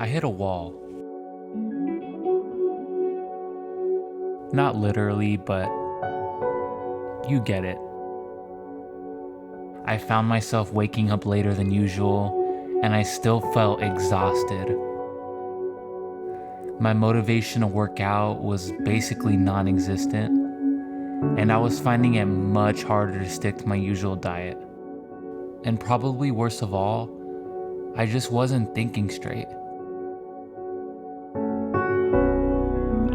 I hit a wall. Not literally, but you get it. I found myself waking up later than usual, and I still felt exhausted. My motivation to work out was basically non-existent, and I was finding it much harder to stick to my usual diet. And probably worst of all, I just wasn't thinking straight.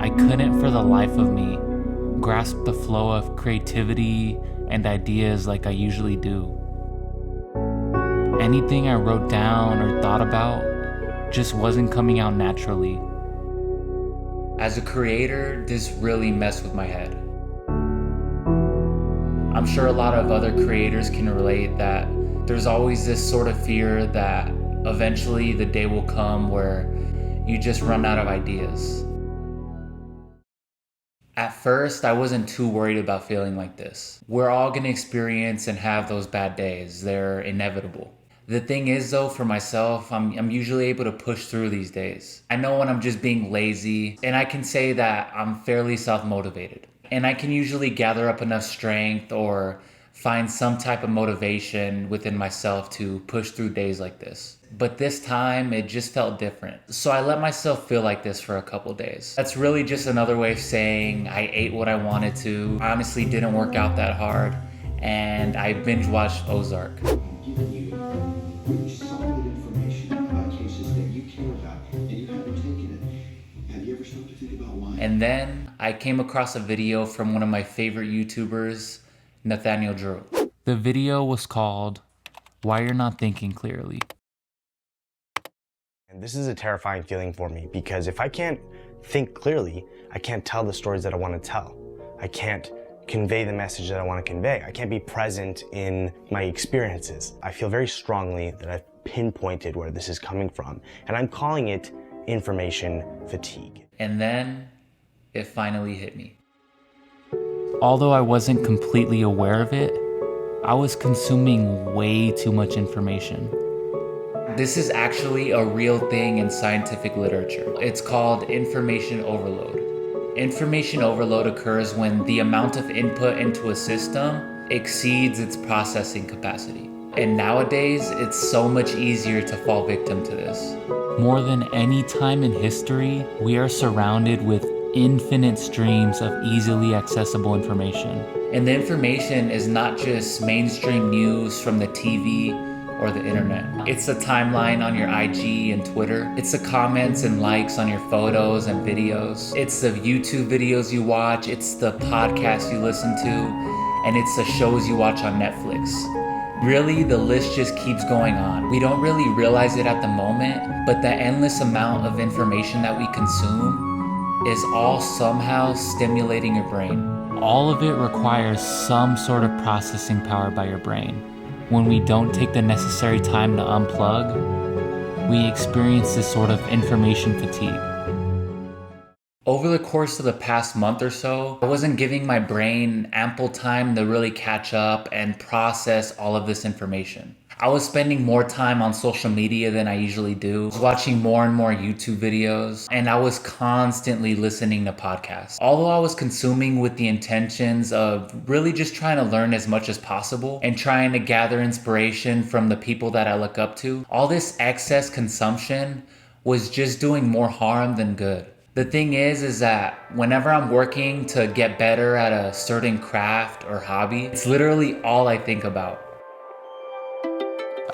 I couldn't for the life of me grasp the flow of creativity and ideas like I usually do. Anything I wrote down or thought about just wasn't coming out naturally. As a creator, this really messed with my head. I'm sure a lot of other creators can relate that there's always this sort of fear that eventually the day will come where you just run out of ideas. At first, I wasn't too worried about feeling like this. We're all gonna experience and have those bad days. They're inevitable. The thing is though, for myself, I'm usually able to push through these days. I know when I'm just being lazy, and I can say that I'm fairly self-motivated. And I can usually gather up enough strength or find some type of motivation within myself to push through days like this. But this time, it just felt different. So I let myself feel like this for a couple days. That's really just another way of saying I ate what I wanted to. I honestly didn't work out that hard, and I binge watched Ozark. Given you really solid information about cases that you care about and you haven't taken it, have you ever stopped to think about why? And then I came across a video from one of my favorite YouTubers, Nathaniel Drew. The video was called Why You're Not Thinking Clearly. And this is a terrifying feeling for me because if I can't think clearly, I can't tell the stories that I want to tell. I can't convey the message that I want to convey. I can't be present in my experiences. I feel very strongly that I've pinpointed where this is coming from, and I'm calling it information fatigue. And then it finally hit me. Although I wasn't completely aware of it, I was consuming way too much information. This is actually a real thing in scientific literature. It's called information overload. Information overload occurs when the amount of input into a system exceeds its processing capacity. And nowadays, it's so much easier to fall victim to this. More than any time in history, we are surrounded with infinite streams of easily accessible information. And the information is not just mainstream news from the TV or the internet. It's the timeline on your IG and Twitter. It's the comments and likes on your photos and videos. It's the YouTube videos you watch. It's the podcasts you listen to. And it's the shows you watch on Netflix. Really, the list just keeps going on. We don't really realize it at the moment, but the endless amount of information that we consume is all somehow stimulating your brain. All of it requires some sort of processing power by your brain. When we don't take the necessary time to unplug, we experience this sort of information fatigue. Over the course of the past month or so, I wasn't giving my brain ample time to really catch up and process all of this information. I was spending more time on social media than I usually do, I was watching more and more YouTube videos, and I was constantly listening to podcasts. Although I was consuming with the intentions of really just trying to learn as much as possible and trying to gather inspiration from the people that I look up to, all this excess consumption was just doing more harm than good. The thing is that whenever I'm working to get better at a certain craft or hobby, it's literally all I think about.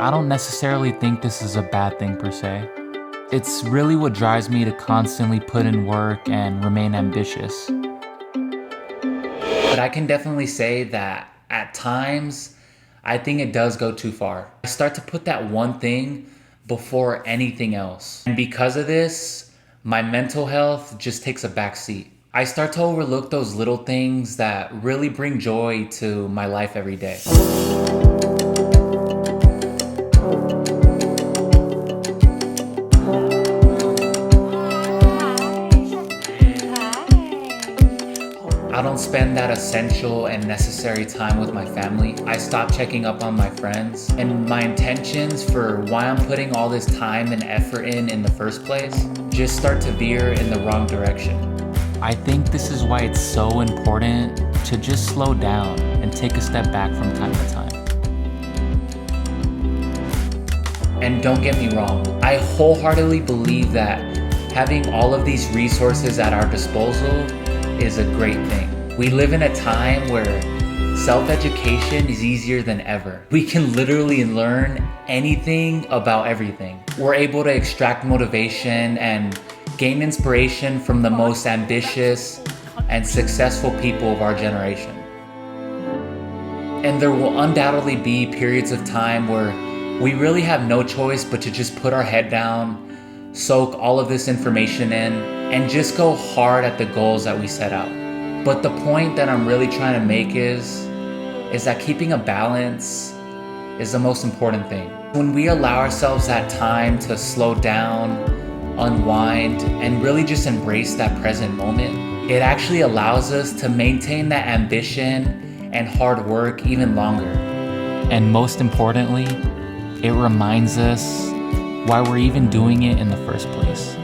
I don't necessarily think this is a bad thing per se. It's really what drives me to constantly put in work and remain ambitious. But I can definitely say that at times, I think it does go too far. I start to put that one thing before anything else. And because of this, my mental health just takes a back seat. I start to overlook those little things that really bring joy to my life every day. I don't don't spend that essential and necessary time with my family. I stop checking up on my friends. And my intentions for why I'm putting all this time and effort in the first place just start to veer in the wrong direction. I think this is why it's so important to just slow down and take a step back from time to time. And don't get me wrong, I wholeheartedly believe that having all of these resources at our disposal is a great thing. We live in a time where self-education is easier than ever. We can literally learn anything about everything. We're able to extract motivation and gain inspiration from the most ambitious and successful people of our generation. And there will undoubtedly be periods of time where we really have no choice but to just put our head down, soak all of this information in, and just go hard at the goals that we set out. But the point that I'm really trying to make is that keeping a balance is the most important thing. When we allow ourselves that time to slow down, unwind, and really just embrace that present moment, it actually allows us to maintain that ambition and hard work even longer. And most importantly, it reminds us why we're even doing it in the first place.